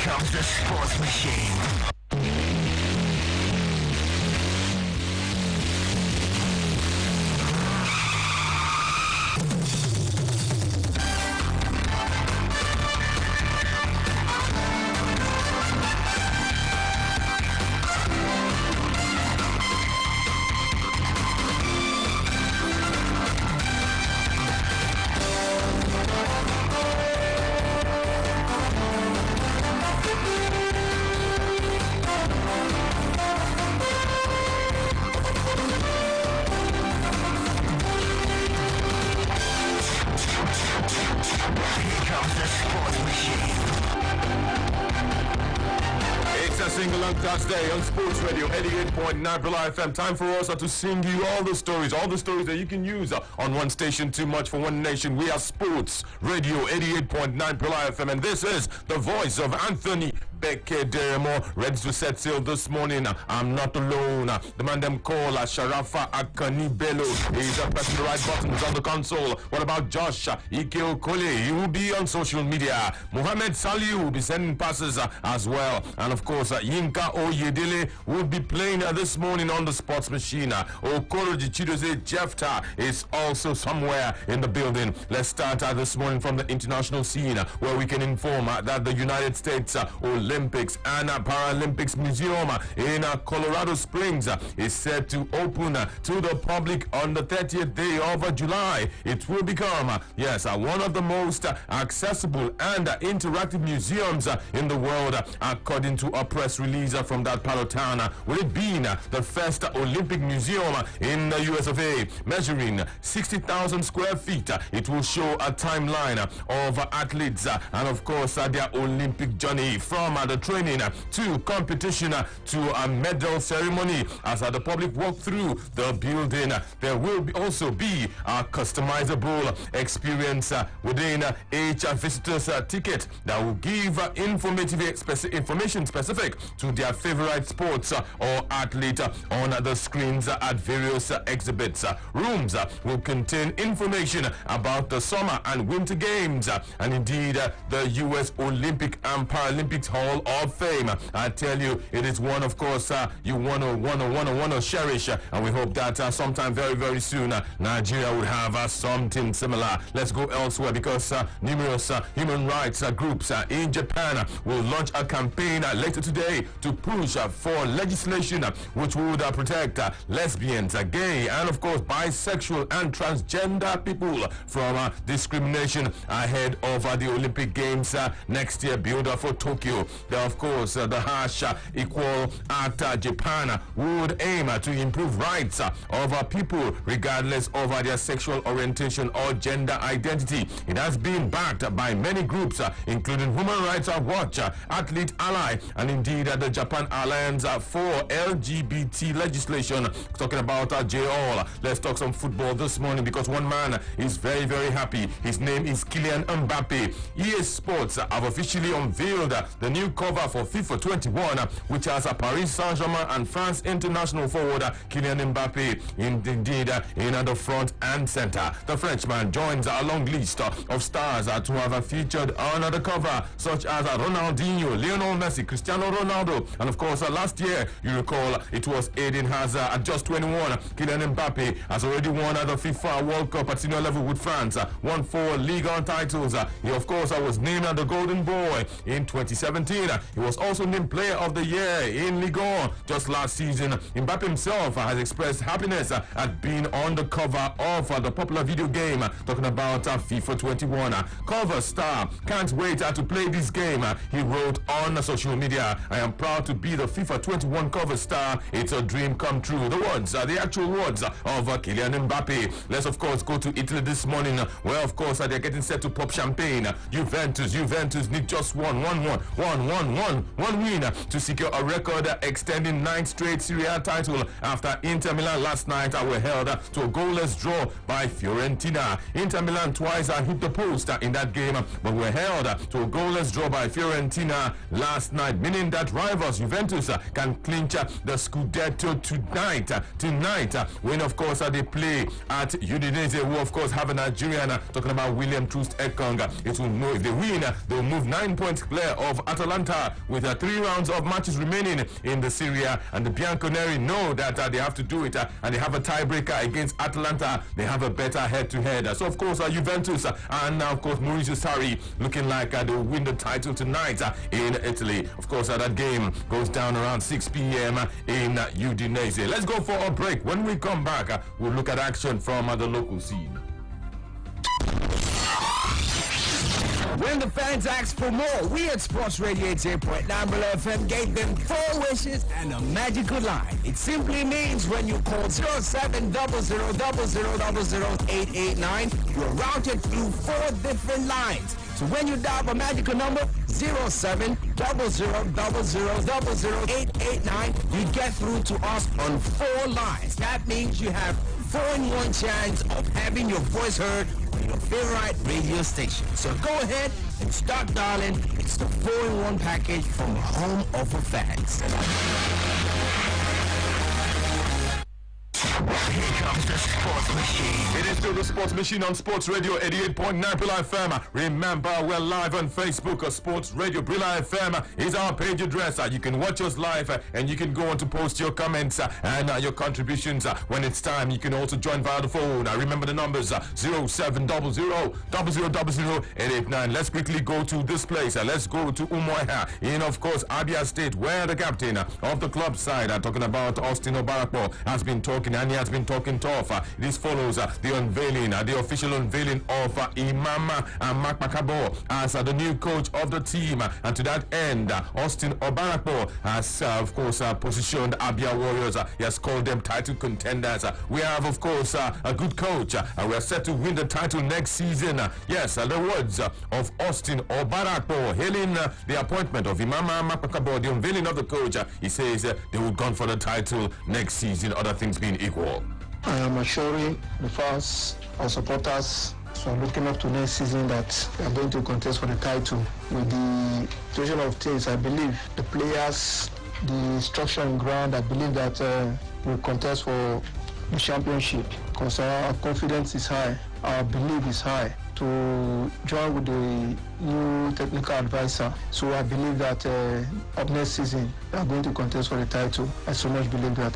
comes the sports machine. Sing-along Thursday on Sports Radio 88.9 Bella FM. Time for us to sing you all the stories that you can use on one station. Too much for one nation. We are Sports Radio 88.9 Bella FM, and this is the voice of Anthony Beke Deremo, ready to set sail this morning. I'm not alone. The man them call Sharafa Akani Bello. He's pressing the right buttons on the console. What about Josh Ike Okole? He will be on social media. Mohamed Saliu will be sending passes as well. And of course, Yinka Oyedele will be playing this morning on the sports machine. Okoroji Chidoze Jefta is also somewhere in the building. Let's start this morning from the international scene, where we can inform that the United States Olympics and Paralympics Museum in Colorado Springs is set to open to the public on the 30th day of July. It will become, one of the most accessible and interactive museums in the world, according to a press release from that part of town, with it being the first Olympic museum in the US of A, measuring 60,000 square feet. It will show a timeline of athletes and of course their Olympic journey from the training to competition to a medal ceremony. As the public walk through the building, there will also be a customizable experience within each visitor's ticket that will give information specific to their favorite sports or athlete on the screens at various exhibits. Rooms will contain information about the summer and winter games and indeed the US Olympic and Paralympics Hall of Fame. I tell you, it is one, of course, you wanna cherish, and we hope that sometime very soon Nigeria would have something similar. Let's go elsewhere, because numerous human rights groups in Japan will launch a campaign later today to push for legislation which would protect lesbians, gay, and of course bisexual and transgender people from discrimination ahead of the Olympic Games next year, built for Tokyo. Of course, the harsh Equal Act Japan would aim to improve rights of people regardless of their sexual orientation or gender identity. It has been backed by many groups, including Human Rights Watch, Athlete Ally, and indeed the Japan Alliance for LGBT legislation. Talking about J-All, let's talk some football this morning, because one man is very happy. His name is Kylian Mbappe. EA Sports have officially unveiled the new cover for FIFA 21, which has Paris Saint-Germain and France international forward Kylian Mbappe indeed in the front and center. The Frenchman joins a long list of stars to have featured on the cover, such as Ronaldinho, Lionel Messi, Cristiano Ronaldo, and of course last year, you recall, it was Eden Hazard at just 21. Kylian Mbappe has already won the FIFA World Cup at senior level with France, won 4 Ligue 1 titles. He of course was named the Golden Boy in 2017. He was also named Player of the Year in Ligue 1 just last season. Mbappe himself has expressed happiness at being on the cover of the popular video game, talking about FIFA 21. Cover star can't wait to play this game. He wrote on social media, "I am proud to be the FIFA 21 cover star. It's a dream come true." The words, the actual words of Kylian Mbappe. Let's of course go to Italy this morning, where of course they're getting set to pop champagne. Juventus need just one win to secure a record extending 9th straight Serie A title after Inter Milan last night were held to a goalless draw by Fiorentina. Inter Milan twice hit the post in that game, but were held to a goalless draw by Fiorentina last night, meaning that rivals Juventus can clinch the Scudetto tonight when of course they play at Udinese, who of course have a Nigerian, talking about William Troost Ekong. It will know if they win, they'll move 9 points clear of Atalanta. Atalanta with 3 rounds of matches remaining in the Serie A, and the Bianconeri know that they have to do it, and they have a tiebreaker against Atalanta. They have a better head-to-head. So of course Juventus and now of course Maurizio Sarri looking like they will win the title tonight in Italy. Of course that game goes down around 6 p.m. in Udinese. Let's go for a break. When we come back, we'll look at action from the local scene. When the fans asked for more, we at Sports Radio 88.9 FM gave them 4 wishes and a magical line. It simply means when you call 0700000889, you're routed through 4 different lines. So when you dial the magical number 0700000889, you get through to us on 4 lines. That means you have 4-in-1 chance of having your voice heard on your favorite radio station. So go ahead and start dialing. It's the 4-in-1 package from the home of the fans. Here comes the Sports Machine. It is still the Sports Machine on Sports Radio 88.9 Brilla FM. Remember, we're live on Facebook. Sports Radio Brilla FM is our page address. You can watch us live and you can go on to post your comments and your contributions when it's time. You can also join via the phone. Remember the numbers 0700000889. Let's quickly go to this place. Let's go to Umuahia in, of course, Abia State, where the captain of the club side, talking about Austin Obarakpo, has been talking, and he has been talking tough. This follows the unveiling, the official unveiling of Imam Makpakabo as the new coach of the team. And to that end, Austin Obarakpo has, of course, positioned Abia Warriors. He has called them title contenders. We have, of course, a good coach, and we are set to win the title next season. Yes, the words of Austin Obarakpo hailing the appointment of Imam Makpakabo, the unveiling of the coach. He says they will go for the title next season, other things being equal. I am assuring the fans and supporters, so I'm looking up to next season, that we are going to contest for the title. With the situation of things, I believe the players, the structure on ground, I believe that we'll contest for the championship, because our confidence is high, our belief is high to join with the new technical advisor. So I believe that up next season we are going to contest for the title. I so much believe that.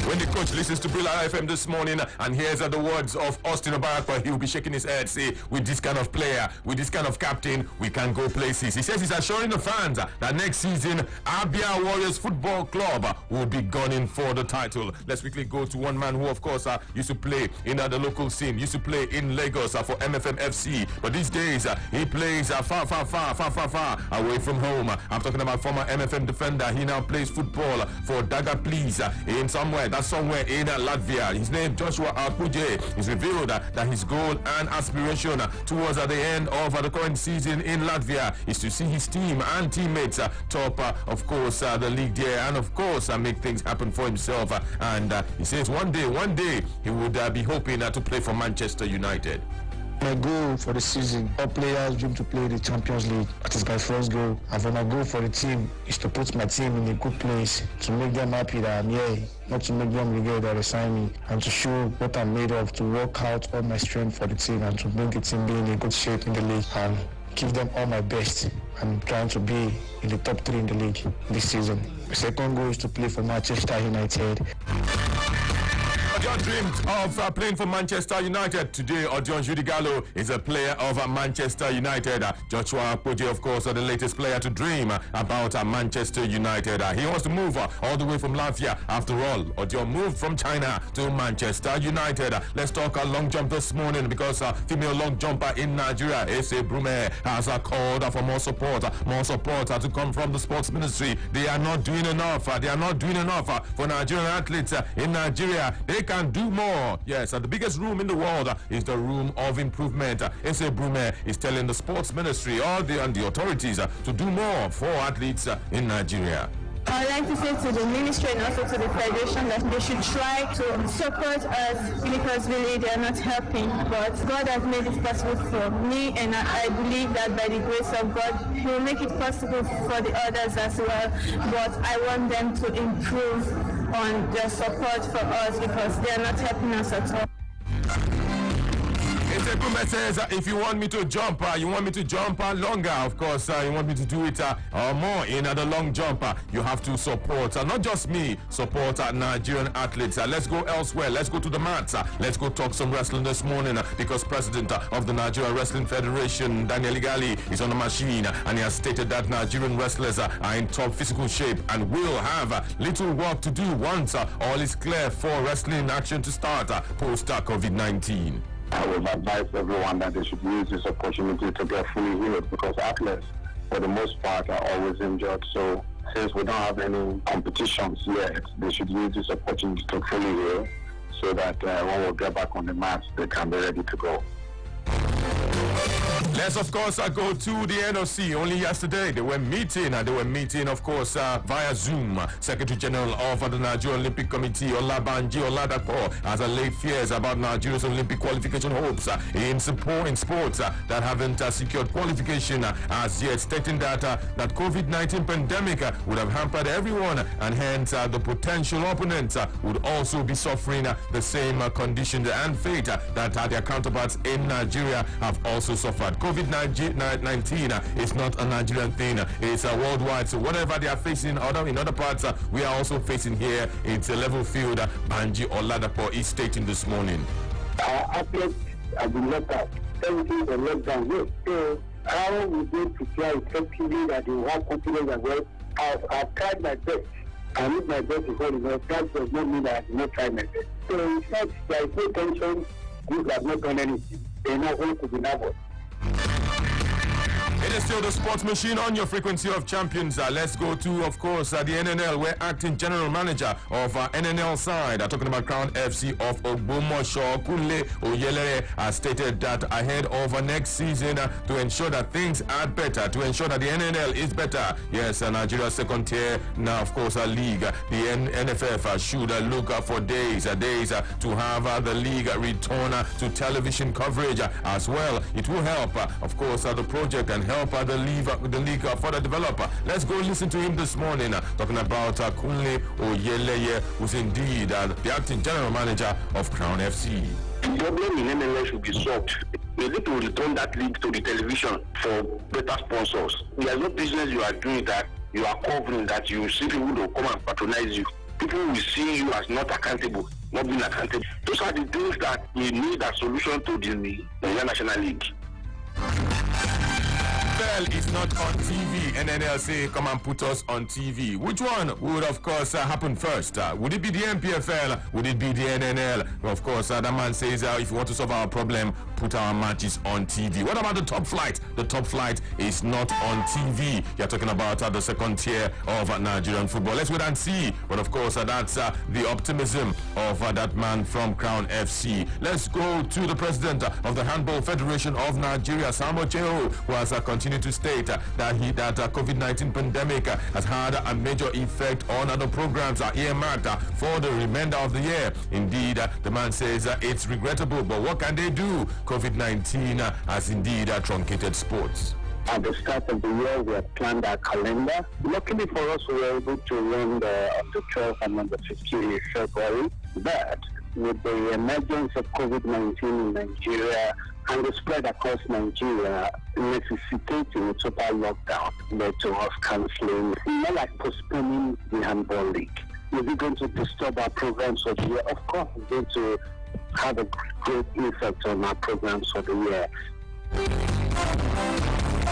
When the coach listens to Brilla FM this morning and hears the words of Austin Obarakpo, he will be shaking his head, say, with this kind of player, with this kind of captain, we can go places. He says he's assuring the fans that next season, Abia Warriors Football Club will be gunning for the title. Let's quickly go to one man who, of course, used to play in the local scene, used to play in Lagos for MFM FC, but these days he plays far away from home. I'm talking about former MFM defender. He now plays football for Daga Please in somewhere in Latvia. His name, Joshua Akuje, is revealed that his goal and aspiration towards the end of the current season in Latvia is to see his team and teammates top, of course, the league there, and of course make things happen for himself. And he says one day he would be hoping to play for Manchester United. My goal for the season, all players dream to play the Champions League. That is my first goal. And for my goal for the team is to put my team in a good place, to make them happy that I'm here, not to make them regret that they signed me, and to show what I'm made of, to work out all my strength for the team and to make the team be in a good shape in the league and give them all my best. I'm trying to be in the top 3 in the league this season. My second goal is to play for Manchester United. Odion dreamed of playing for Manchester United. Today, Odion Judigallo is a player of Manchester United. Joshua Akpoje, of course, the latest player to dream about Manchester United. He wants to move all the way from Latvia. After all, Odion moved from China to Manchester United. Let's talk long jump this morning, because female long jumper in Nigeria, Ese Brume, has called for more support to come from the sports ministry. They are not doing enough. For Nigerian athletes in Nigeria. They can do more. Yes, the biggest room in the world is the room of improvement. Ese Brume is telling the sports ministry and the authorities to do more for athletes in Nigeria. I'd like to say to the ministry and also to the federation that they should try to support us, because really they are not helping. But God has made it possible for me, and I believe that by the grace of God, He will make it possible for the others as well. But I want them to improve on their support for us, because they are not helping us at all. It's a Kume says, if you want me to jump, longer, of course, you want me to do it more in the long jump, you have to support, not just me, support Nigerian athletes. Let's go elsewhere. Let's go to the mats. Let's go talk some wrestling this morning because President of the Nigeria Wrestling Federation, Daniel Igali, is on the machine, and he has stated that Nigerian wrestlers are in top physical shape and will have little work to do once all is clear for wrestling action to start post COVID-19. I would advise everyone that they should use this opportunity to get fully healed because athletes, for the most part, are always injured. So since we don't have any competitions yet, they should use this opportunity to fully heal so that when we get back on the mats, they can be ready to go. Let's, of course, go to the NOC. Only yesterday, they were meeting, of course, via Zoom. Secretary General of the Nigeria Olympic Committee, Olabanji Oladapo, has allayed fears about Nigeria's Olympic qualification hopes in sports that haven't secured qualification as yet, stating that that COVID-19 pandemic would have hampered everyone, and hence the potential opponents would also be suffering the same conditions and fate that their counterparts in Nigeria have also suffered. COVID-19 is not a Nigerian thing, it's worldwide. So whatever they are facing in other parts, we are also facing here. It's a level field. Banji Oladapo is stating this morning. Our athletes have been locked out. Everything is locked down. Yes. So how we go to play effectively that they will have confidence as well? I've tried my best. I need my best before the world. That does not mean that I have not tried my best. So in fact, there is no tension. Groups have not done anything. They are not going to be nervous. It is still the sports machine on your frequency of champions. Let's go to, of course, the NNL, where acting general manager of NNL side, talking about Crown FC of Ogbomoso, Kunle Oyelere, has stated that ahead of next season to ensure that things are better, to ensure that the NNL is better. Yes, Nigeria's second tier, now, of course, a league. The NFF should look for days to have the league return to television coverage as well. It will help, of course, the project and help the league further develop. Let's go listen to him this morning talking about Kunle Oyeleye, who's indeed the acting general manager of Crown FC. The problem in NNL should be solved. We need to return that league to the television for better sponsors. There's no business you are doing that you are covering that you see people who will come and patronize you. People will see you as not accountable, not being accountable. Those are the things that we need a solution to the National League. Is not on TV. NNL say, come and put us on TV. Which one would, of course, happen first? Would it be the MPFL? Would it be the NNL? Of course, that man says, if you want to solve our problem, put our matches on TV. What about the top flight? The top flight is not on TV. You're talking about the second tier of Nigerian football. Let's wait and see. But of course, that's the optimism of that man from Crown FC. Let's go to the president of the Handball Federation of Nigeria, Samuel Cheo, who has continued to state that COVID-19 pandemic has had a major effect on the programs earmarked for the remainder of the year. Indeed, the man says it's regrettable, but what can they do? COVID-19 has indeed truncated sports. At the start of the year, we had planned our calendar. Luckily for us, we were able to run on the 12th and on the 15th of February. But with the emergence of COVID-19 in Nigeria and the spread across Nigeria, necessitating a total lockdown led to us cancelling, more like postponing the Handball League. Is it going to disturb our programs for the year? Of course, it's going to have a great effect on our programs for the year.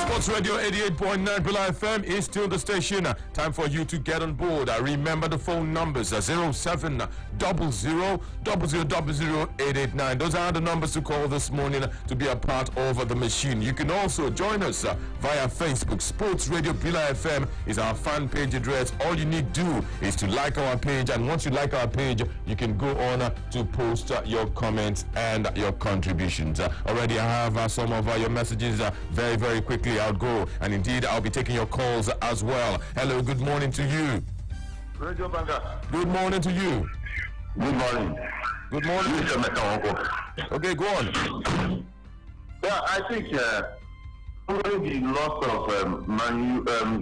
Sports Radio 88.9 Bula FM is still the station. Time for you to get on board. Remember the phone numbers 0700000889. Those are the numbers to call this morning to be a part of the machine. You can also join us via Facebook. Sports Radio Bula FM is our fan page address. All you need to do is to like our page, and once you like our page, you can go on to post your comments and your contributions. Already I have some of your messages very, very quickly. I'll go, and indeed I'll be taking your calls as well. Hello, good morning to you. Radio Banga. Good morning to you. Good morning. Good morning. Okay, go on. Yeah, I think following the loss of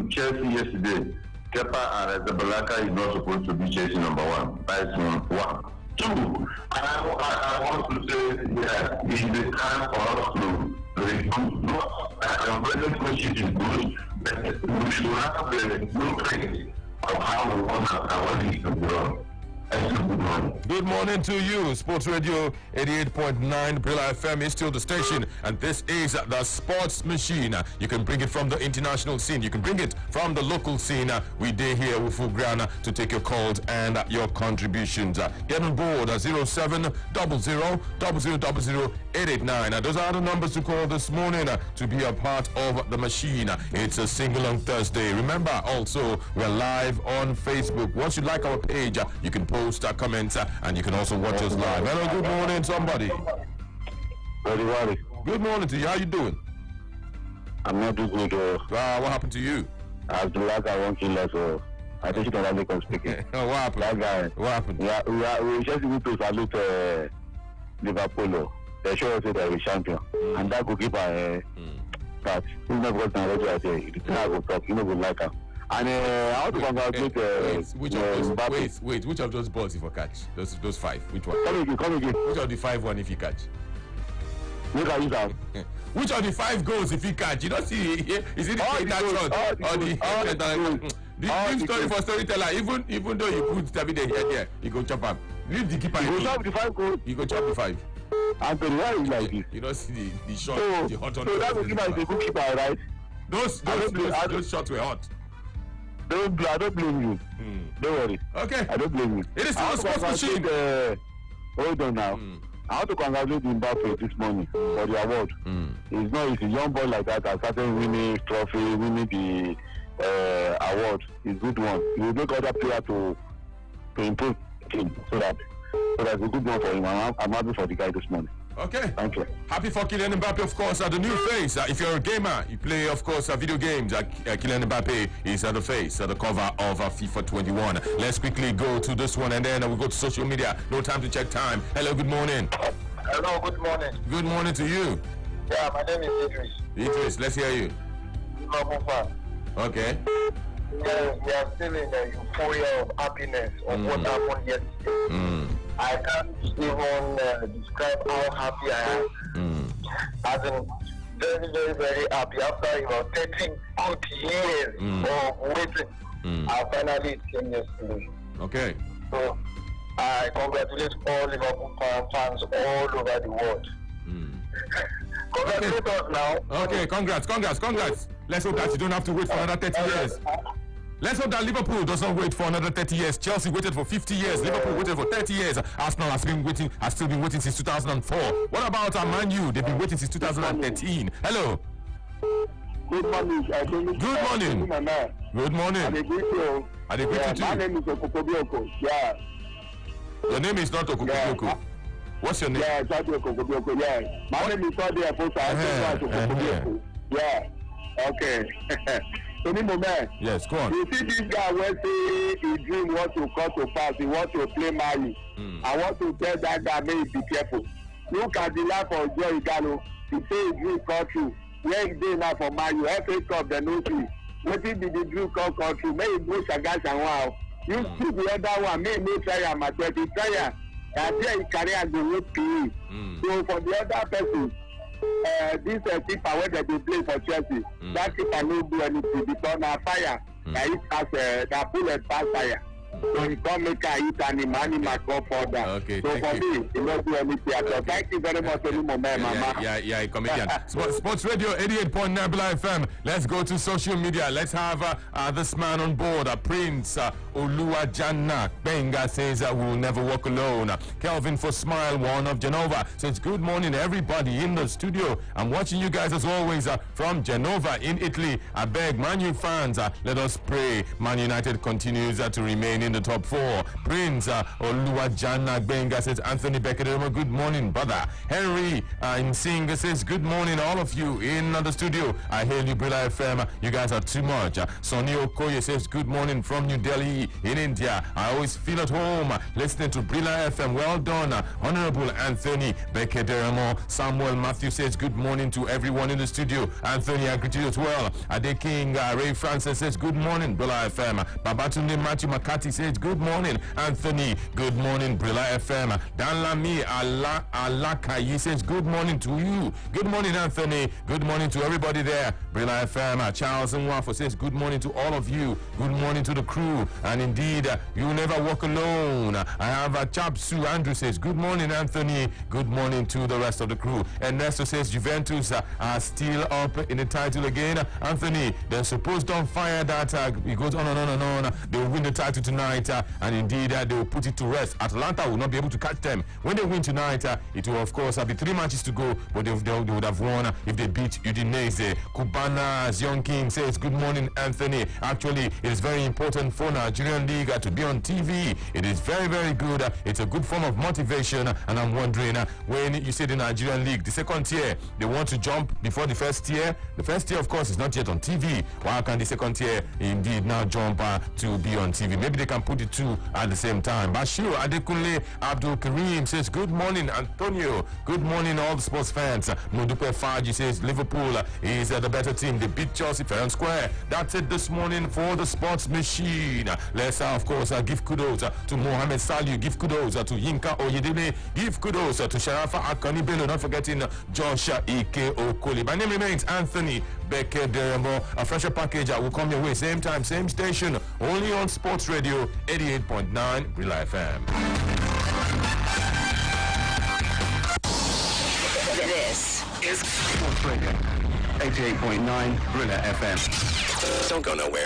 Chelsea yesterday, Kepa Arrizabalaga is not supposed to be Chelsea number one. That's one. Two, I want to say, yeah, it is the time for us to recruit. Present coaching is good, but we should have the blueprint of how we want our league to grow. Good morning to you. Sports Radio 88.9 Brilla FM is still the station, and this is the Sports Machine. You can bring it from the international scene. You can bring it from the local scene. We day here with Fugrana to take your calls and your contributions. Get on board 0700 889. Those are the numbers to call this morning to be a part of the machine. It's a single on Thursday. Remember, also we're live on Facebook. Once you like our page, you can post comments and you can also watch us live. Hello, good morning, somebody. Good morning to you. How you doing? I'm not doing good. What happened to you? I have the last guy won't kill us. So I think you can only come speaking. What happened? That guy. What happened? We just need to salute Liverpool. They show us that we're champion. And that goalkeeper, that he's not going to know what I say. I will talk. You know, we like him. And I want to congratulate which of those balls if you catch? Those five. Which one? Come again. Which of the 5-1 if you catch? Look at you now. Which of the 5 goals if you catch? You don't see is it the that shot or the story for storyteller? Even though you put David here, you go chop up. Leave the keeper. You go chop the 5 goals. You go chop the 5. Anthony, why are you like this? You don't see the shot. So, the hot on so that goalkeeper is a good keeper, right? Those shots were hot. I don't blame you. Don't worry. Okay. I don't blame you. It is still a sports machine. Hold on now. I want to congratulate Mbappe this morning for the award. It's not easy. Young boy like that has started winning trophy, winning the award. It's a good one. He will make other players to improve him so that's a good one for him. I'm happy for the guy this morning. Okay. Thank you. Happy for Kylian Mbappe, of course, the new face. If you're a gamer, you play, of course, video games. Kylian Mbappe is the face, the cover of FIFA 21. Let's quickly go to this one, and then we'll go to social media. No time to check time. Hello, good morning. Hello, good morning. Good morning to you. Yeah, my name is Idris. Idris, let's hear you. Okay. Yeah, we are still in the euphoria of happiness of what happened yesterday. I can't even describe how happy I am. As in, very, very, very happy. After about 13 good years of waiting, I finally came yesterday. Okay. So, I congratulate all Liverpool fans all over the world. Congratulate us now. Okay, congrats. Let's hope that you don't have to wait for another 30 years. Let's hope that Liverpool doesn't wait for another 30 years. Chelsea waited for 50 years. Liverpool waited for 30 years. Arsenal has still been waiting since 2004. What about Man U? They've been waiting since 2013. Hello. Good morning. Good morning. Good morning. I agree to my name is Okokobioko. Yeah. Your name is not Okokobioko. Yeah. What's your name? Yeah, it's Okokobioko. Yeah. My name is Odi Afosa. Yeah. Okay. Yes, go on. You see this guy when say he dream want to come to pass, he want to play Mali. I want to tell that guy, may he be careful. Look at the life of Joe Igalo. He say he dream come true. Where he dey now for Mali? FA Cup, the no see. Wetin be the dream come true? May he go Shagas and wow. You see the other one, may he no try am at 20 try am. And there he carry as the road PE. So for the other person, this keeper wey dem dey play for Chelsea, that keeper no do anything because na fire na it pass na bullet pass fire. So he come make a hit and him come further. Okay, so for me, he no do anything at all. Thank you very much, Mama. Yeah, comedian. Sports Radio 88.9 Billa FM. Let's go to social media. Let's have this man on board. Prince Oluwajana Benga says we'll never walk alone. Kelvin for Smile, one of Genova, says good morning everybody in the studio. I'm watching you guys as always from Genova in Italy. I beg Man U fans, let us pray Man United continues to remain in the top 4. Prince Oluwajana Benga says Anthony Beckett, good morning brother. Henry in Singh says good morning all of you in the studio. I hail you Brilla FM, you guys are too much. Sonny Okoye says good morning from New Delhi. Delhi in India. I always feel at home listening to Brila FM. Well done, Honorable Anthony Bekederamo. Samuel Matthew says good morning to everyone in the studio. Anthony, I greet you as well. Ade King Ray Francis says good morning, Brila FM. Babatunde Matthew Makati says good morning, Anthony. Good morning, Brila FM. Danlami Alakayi says good morning to you. Good morning, Anthony. Good morning to everybody there. Brila FM. Charles Nwafo says good morning to all of you. Good morning to the crew. And indeed, you never walk alone. I have Chapsu Andrew says good morning, Anthony. Good morning to the rest of the crew. Ernesto says Juventus are still up in the title again. Anthony, then suppose don't fire that. It goes on and on and on. They will win the title tonight, and indeed they will put it to rest. Atlanta will not be able to catch them. When they win tonight, it will of course be 3 matches to go, but they would have won if they beat Udinese. Kubana Young King says good morning, Anthony. Actually, it is very important for Nigerian League to be on TV. It is very, very good. It's a good form of motivation, and I'm wondering when you say the Nigerian League, the second tier, they want to jump before the first tier. The first tier, of course, is not yet on TV. Why can the second tier indeed now jump to be on TV? Maybe they can put the two at the same time. Bashir Adekunle Abdul Karim says good morning, Antonio. Good morning, all the sports fans. Mudupe Faji says Liverpool is the better team. They beat Chelsea fair and square. That's it this morning for the Sports Machine. Let's of course give kudos to Mohamed Salu. Give kudos to Yinka Oyedele. Give kudos to Sharafa Akani Bello. Not forgetting Joshua Ike Okoli. My name remains Anthony Becker Deremo. A fresher package will come your way. Same time, same station. Only on Sports Radio 88.9 Brila FM. This is Sports Radio 88.9 Brila FM. Don't go nowhere.